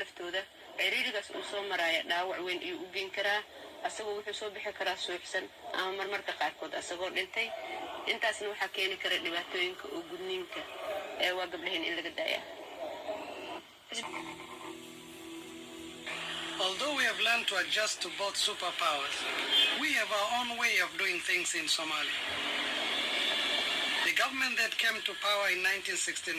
laftooda ciriirigaas uu soo maraya dhaawac weyn iyo u geen karaa asagoo wuxuu soo bixi karaa suuxsan ama marmarka qaarkood asagoo dhintay intaasna waxaa keeni kara dhibaatooyinka oo gudniinka ee waa gabdhahan in laga daayaa. Although we have learned to adjust to both superpowers, we have our own way of doing things in Somalia. The government that came to power in 1969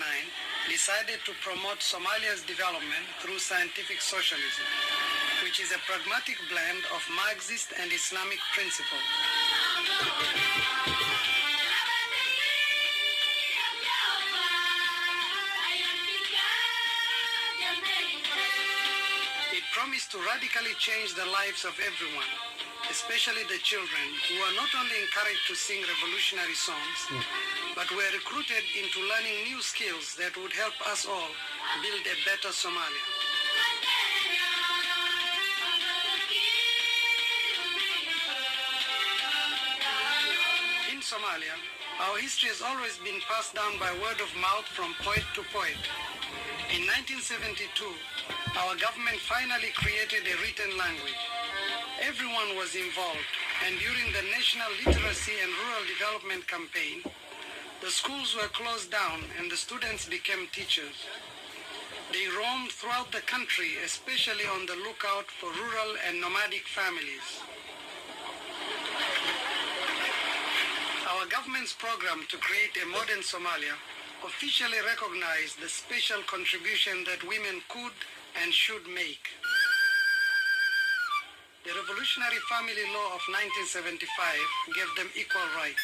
decided to promote Somalia's development through scientific socialism, which is a pragmatic blend of Marxist and Islamic principles. It promised to radically change the lives of everyone, especially the children, who are not only encouraged to sing revolutionary songs, but were recruited into learning new skills that would help us all build a better Somalia. In Somalia, our history has always been passed down by word of mouth from poet to poet. In 1972, our government finally created a written language. Everyone was involved, and during the National Literacy and Rural Development Campaign, the schools were closed down and the students became teachers. They roamed throughout the country, especially on the lookout for rural and nomadic families. Our government's program to create a modern Somalia officially recognized the special contribution that women could and should make. The Revolutionary Family Law of 1975 gave them equal rights.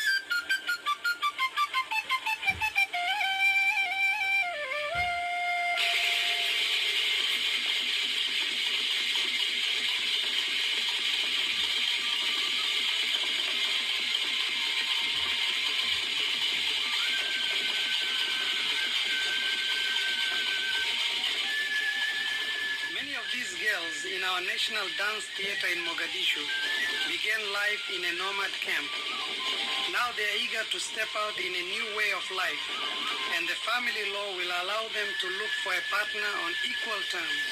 In our National Dance Theatre in Mogadishu began life in a nomad camp. Now they are eager to step out in a new way of life, and the family law will allow them to look for a partner on equal terms.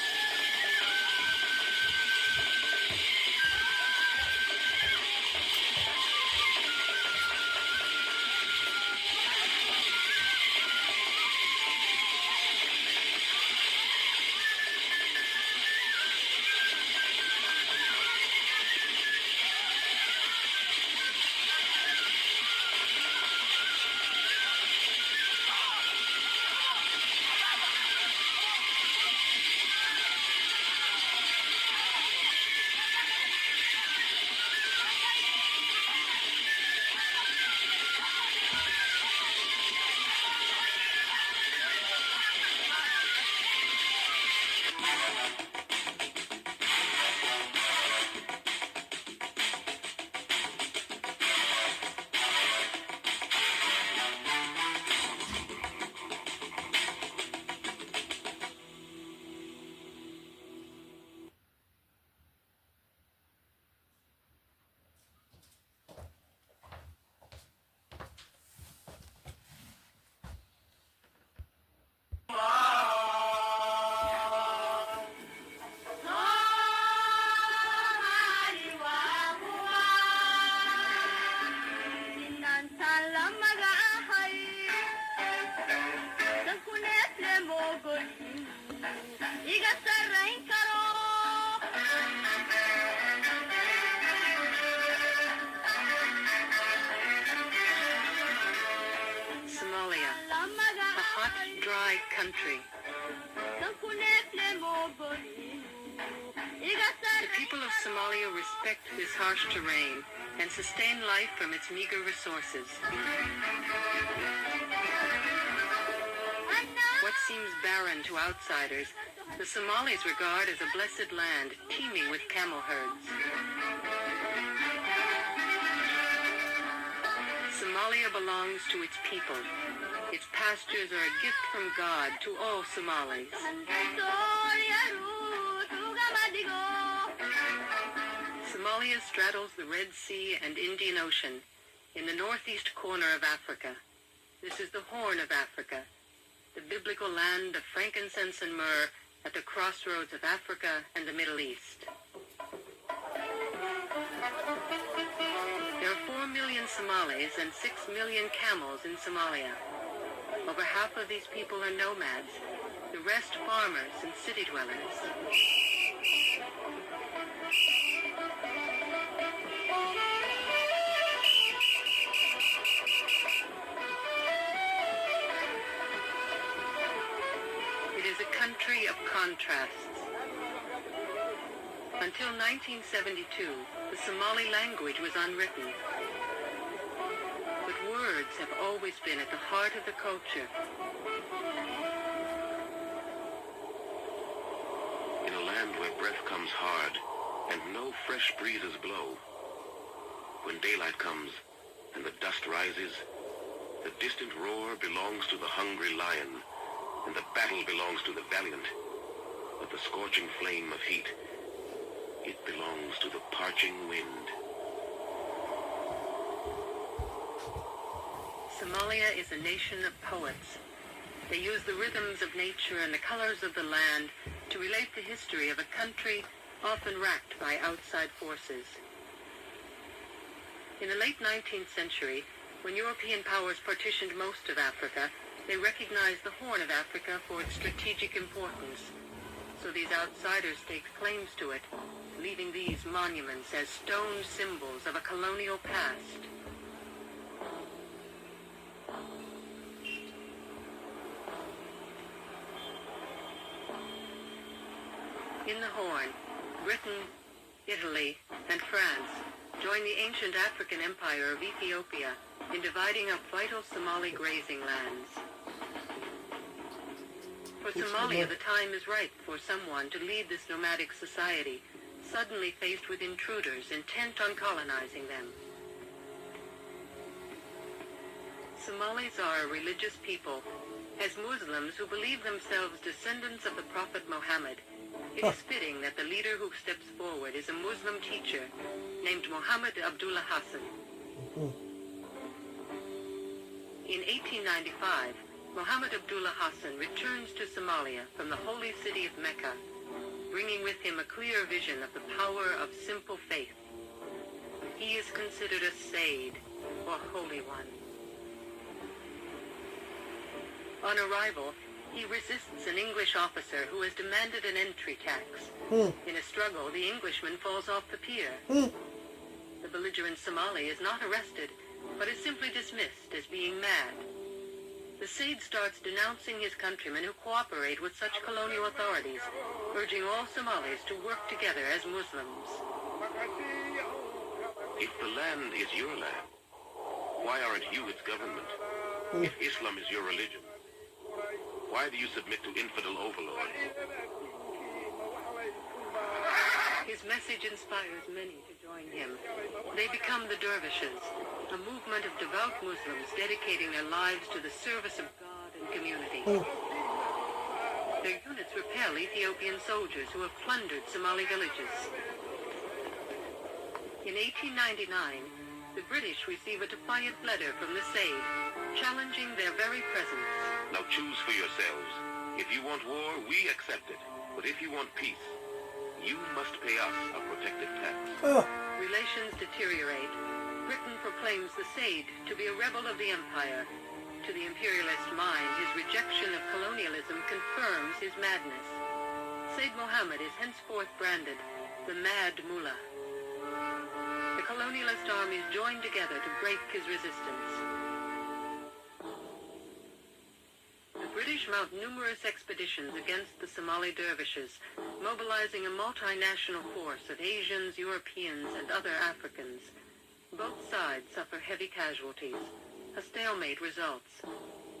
Somalia, a hot, dry country. The people of Somalia respect this harsh terrain and sustain life from its meager resources. What seems barren to outsiders, the Somalis regard as a blessed land teeming with camel herds. Somalia belongs to its people. Its pastures are a gift from God to all Somalis. Somalia straddles the Red Sea and Indian Ocean in the northeast corner of Africa. This is the Horn of Africa, the biblical land of frankincense and myrrh at the crossroads of Africa and the Middle East. There are 4 million Somalis and 6 million camels in Somalia. Over half of these people are nomads, the rest farmers and city dwellers. It is a country of contrasts. Until 1972, the Somali language was unwritten. But words have always been at the heart of the culture. In a land where breath comes hard and no fresh breezes blow, when daylight comes and the dust rises, the distant roar belongs to the hungry lion, and the battle belongs to the valiant. But the scorching flame of heat, it belongs to the parching wind. Somalia is a nation of poets. They use the rhythms of nature and the colors of the land to relate the history of a country often racked by outside forces. In the late 19th century, when European powers partitioned most of Africa, they recognized the Horn of Africa for its strategic importance. So these outsiders staked claims to it, leaving these monuments as stone symbols of a colonial past. In the Horn, Britain, Italy, and France joined the ancient African empire of Ethiopia in dividing up vital Somali grazing lands. For Somalia, the time is ripe for someone to lead this nomadic society, suddenly faced with intruders intent on colonizing them. Somalis are a religious people. As Muslims who believe themselves descendants of the Prophet Muhammad, it is fitting that the leader who steps forward is a Muslim teacher named Muhammad Abdullah Hassan. In 1895, Muhammad Abdullah Hassan returns to Somalia from the holy city of Mecca, bringing with him a clear vision of the power of simple faith. He is considered a Sayyid, or Holy One. On arrival, he resists an English officer who has demanded an entry tax. In a struggle, the Englishman falls off the pier. The belligerent Somali is not arrested, but is simply dismissed as being mad. The Sayyid starts denouncing his countrymen who cooperate with such colonial authorities, urging all Somalis to work together as Muslims. If the land is your land, why aren't you its government? If Islam is your religion, why do you submit to infidel overlords? His message inspires many to join him. They become the dervishes, a movement of devout Muslims dedicating their lives to the service of God and community. Their units repel Ethiopian soldiers who have plundered Somali villages. In 1899, the British receive a defiant letter from the Sayyid, challenging their very presence. Now choose for yourselves. If you want war, we accept it. But if you want peace, you must pay us a protective tax. Relations deteriorate. Britain proclaims the Sayyid to be a rebel of the empire. To the imperialist mind, his rejection of colonialism confirms his madness. Sayyid Mohammed is henceforth branded the Mad Mullah. The colonialist armies join together to break his resistance. The British mount numerous expeditions against the Somali dervishes, mobilizing a multinational force of Asians, Europeans, and other Africans. Both sides suffer heavy casualties. A stalemate results.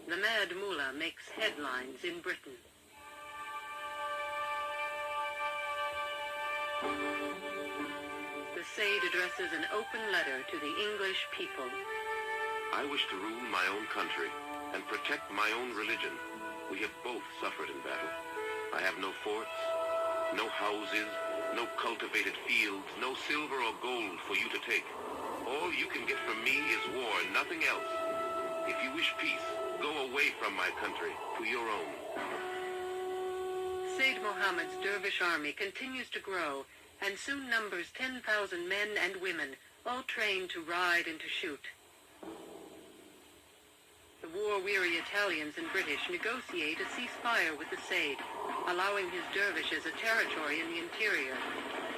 The Mad Mullah makes headlines in Britain. The Sayyid addresses an open letter to the English people. I wish to rule my own country and protect my own religion. We have both suffered in battle. I have no forts, no houses, no cultivated fields, no silver or gold for you to take. All you can get from me is war, nothing else. If you wish peace, go away from my country to your own. Sayyid Mohammed's dervish army continues to grow and soon numbers 10,000 men and women, all trained to ride and to shoot. The war-weary Italians and British negotiate a ceasefire with the Sayyid, allowing his dervishes a territory in the interior.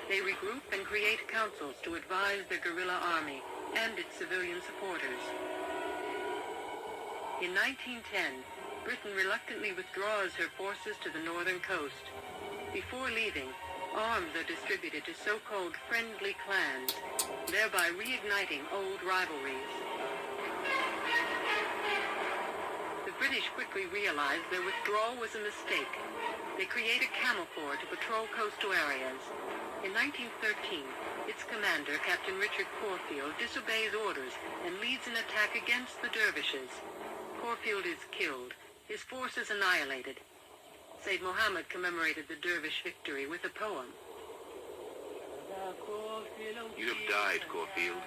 They regroup and create councils to advise their guerrilla army and its civilian supporters. In 1910, Britain reluctantly withdraws her forces to the northern coast. Before leaving, arms are distributed to so-called friendly clans, thereby reigniting old rivalries. The British quickly realized their withdrawal was a mistake. They create a camel corps to patrol coastal areas. In 1913, its commander, Captain Richard Corfield, disobeys orders and leads an attack against the dervishes. Corfield is killed, his forces annihilated. Sayyid Mohammed commemorated the dervish victory with a poem. You have died, Corfield,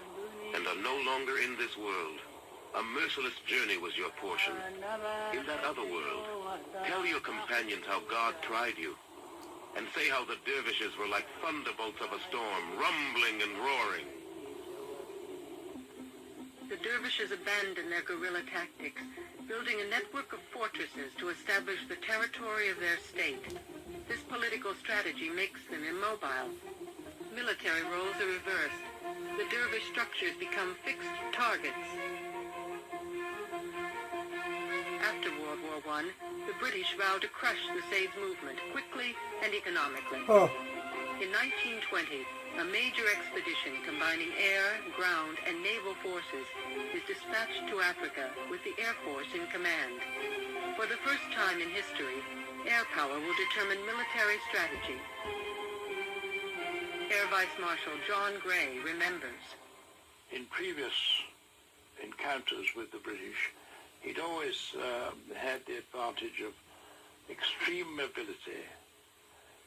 and are no longer in this world. A merciless journey was your portion. In that other world, tell your companions how God tried you, and say how the dervishes were like thunderbolts of a storm, rumbling and roaring. The dervishes abandoned their guerrilla tactics, building a network of fortresses to establish the territory of their state. This political strategy makes them immobile. Military roles are reversed. The dervish structures become fixed targets. After World War I, the British vowed to crush the Sayyid's movement quickly and economically. In 1920, a major expedition combining air, ground, and naval forces is dispatched to Africa with the Air Force in command. For the first time in history, air power will determine military strategy. Air Vice Marshal John Gray remembers. In previous encounters with the British, he'd always had the advantage of extreme mobility.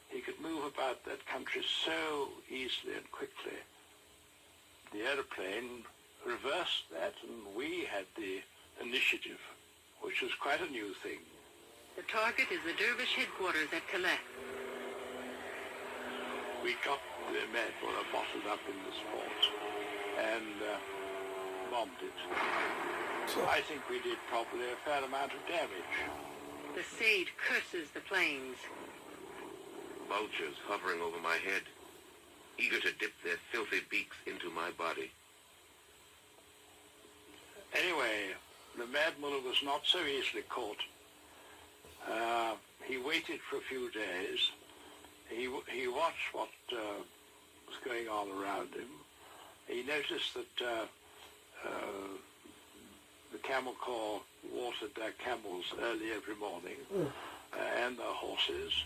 He could move about that country so easily and quickly. The aeroplane reversed that, and we had the initiative, which was quite a new thing. The target is the dervish headquarters at Calais. We got the Medwara bottled up in this fort and bombed it. So I think we did probably a fair amount of damage. The Sayyid curses the planes. Vultures hovering over my head, eager to dip their filthy beaks into my body. Anyway, the Mad Mullah was not so easily caught. He waited for a few days. He watched what was going on around him. He noticed that the Camel Corps watered their camels early every morning, and their horses.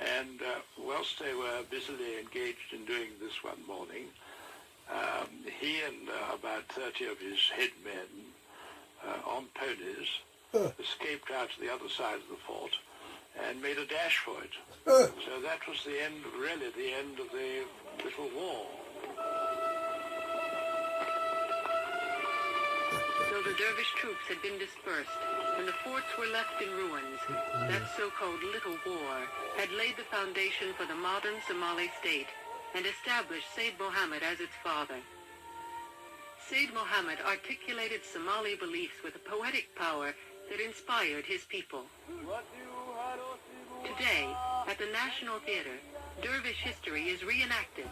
And whilst they were busily engaged in doing this one morning, he and about 30 of his head men on ponies escaped out to the other side of the fort and made a dash for it. So that was the end, really the end of the little war. Though the dervish troops had been dispersed and the forts were left in ruins, that so-called Little War had laid the foundation for the modern Somali state and established Sayyid Mohammed as its father. Sayyid Mohammed articulated Somali beliefs with a poetic power that inspired his people. Today, at the National Theatre, dervish history is reenacted.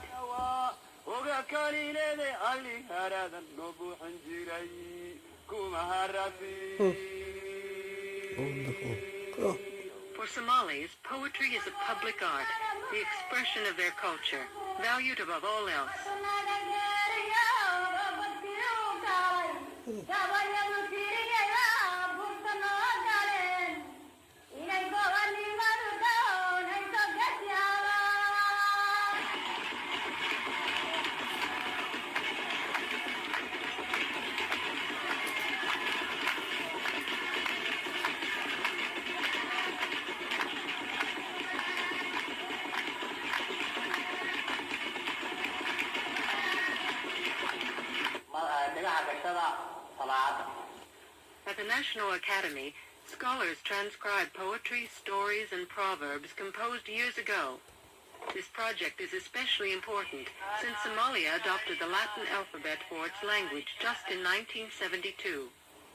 For Somalis, poetry is a public art, the expression of their culture, valued above all else. At the National Academy, Scholars transcribe poetry, stories, and proverbs composed years ago. This project is especially important since Somalia adopted the Latin alphabet for its language just in 1972.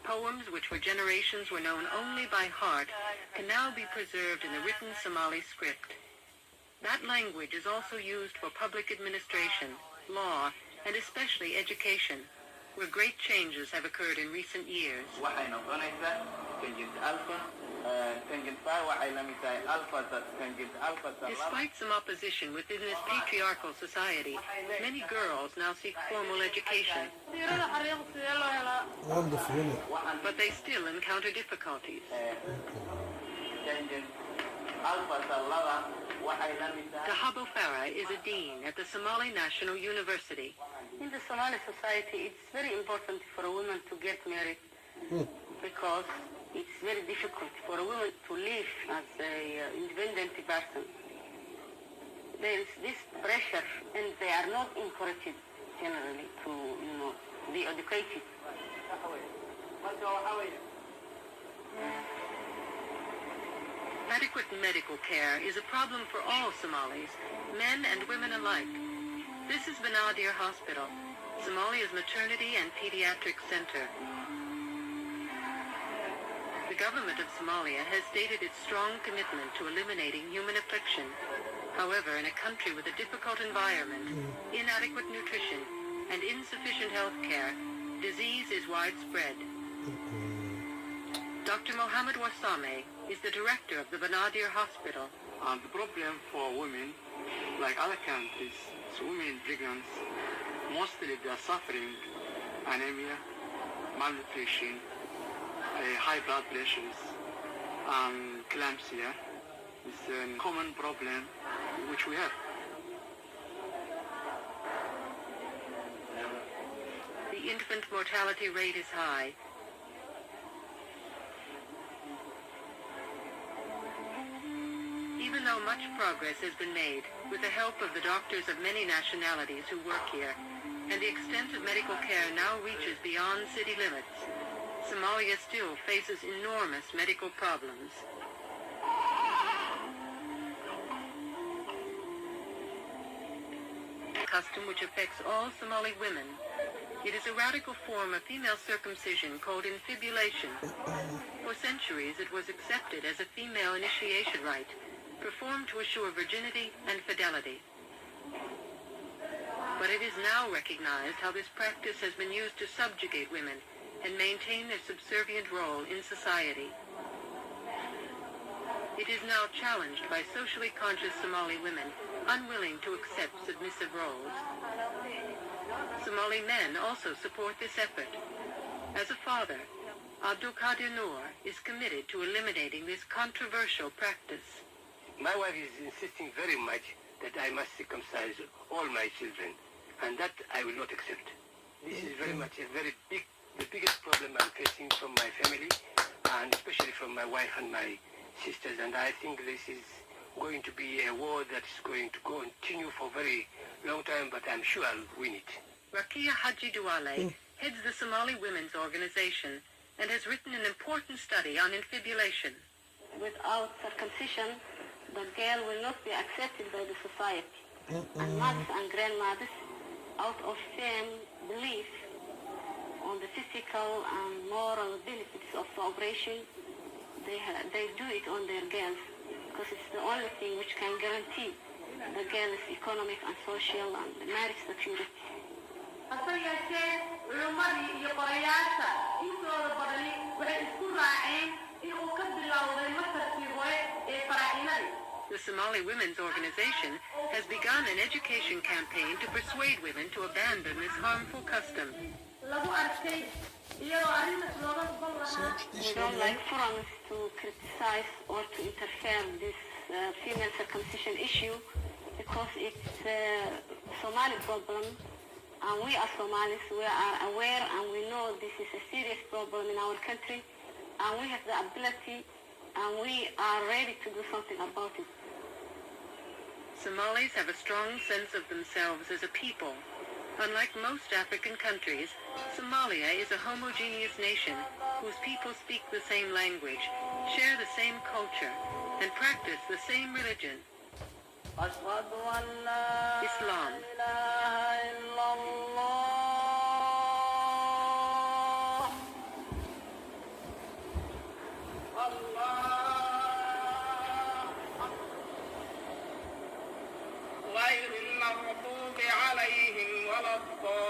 Poems which for generations were known only by heart can now be preserved in the written Somali script. That language is also used for public administration, law, and especially education, where great changes have occurred in recent years. Despite some opposition within this patriarchal society, many girls now seek formal education. But they still encounter difficulties. Dahabo Farah is a dean at the Somali National University. In the Somali society, it's very important for a woman to get married because it's very difficult for a woman to live as an independent person. There is this pressure, and they are not encouraged generally to, be educated. Adequate medical care is a problem for all Somalis, men and women alike. This is Benadir Hospital, Somalia's maternity and pediatric center. The government of Somalia has stated its strong commitment to eliminating human affliction. However, in a country with a difficult environment, inadequate nutrition, and insufficient health care, disease is widespread. Dr. Mohammed Wassame is the director of the Benadir Hospital. The problem for women, like other countries, so women in pregnancy, mostly they are suffering anemia, malnutrition, high blood pressures, and eclampsia. It's a common problem which we have. The infant mortality rate is high. Even though much progress has been made with the help of the doctors of many nationalities who work here, and the extent of medical care now reaches beyond city limits, Somalia still faces enormous medical problems. A custom which affects all Somali women. It is a radical form of female circumcision called infibulation. For centuries it was accepted as a female initiation rite, performed to assure virginity and fidelity. But it is now recognized how this practice has been used to subjugate women and maintain their subservient role in society. It is now challenged by socially conscious Somali women unwilling to accept submissive roles. Somali men also support this effort. As a father, Abdul Qadir Noor is committed to eliminating this controversial practice. My wife is insisting very much that I must circumcise all my children, and that I will not accept. This is very much the biggest problem I'm facing from my family, and especially from my wife and my sisters, and I think this is going to be a war that is going to continue for a very long time, but I'm sure I'll win it. Rakia Haji Duale heads the Somali Women's Organization and has written an important study on infibulation. Without circumcision, the girl will not be accepted by the society. And mothers and grandmothers, out of same belief on the physical and moral benefits of the operation, they do it on their girls because it's the only thing which can guarantee the girl's economic and social and marriage security. The Somali Women's Organization has begun an education campaign to persuade women to abandon this harmful custom. We don't like forums to criticize or to interfere in this female circumcision issue because it's a Somali problem, and we as Somalis, we are aware and we know this is a serious problem in our country, and we have the ability and we are ready to do something about it. Somalis have a strong sense of themselves as a people. Unlike most African countries, Somalia is a homogeneous nation whose people speak the same language share the same culture, and practice the same religion, Islam. غير المغضوب عليهم ولا الضالين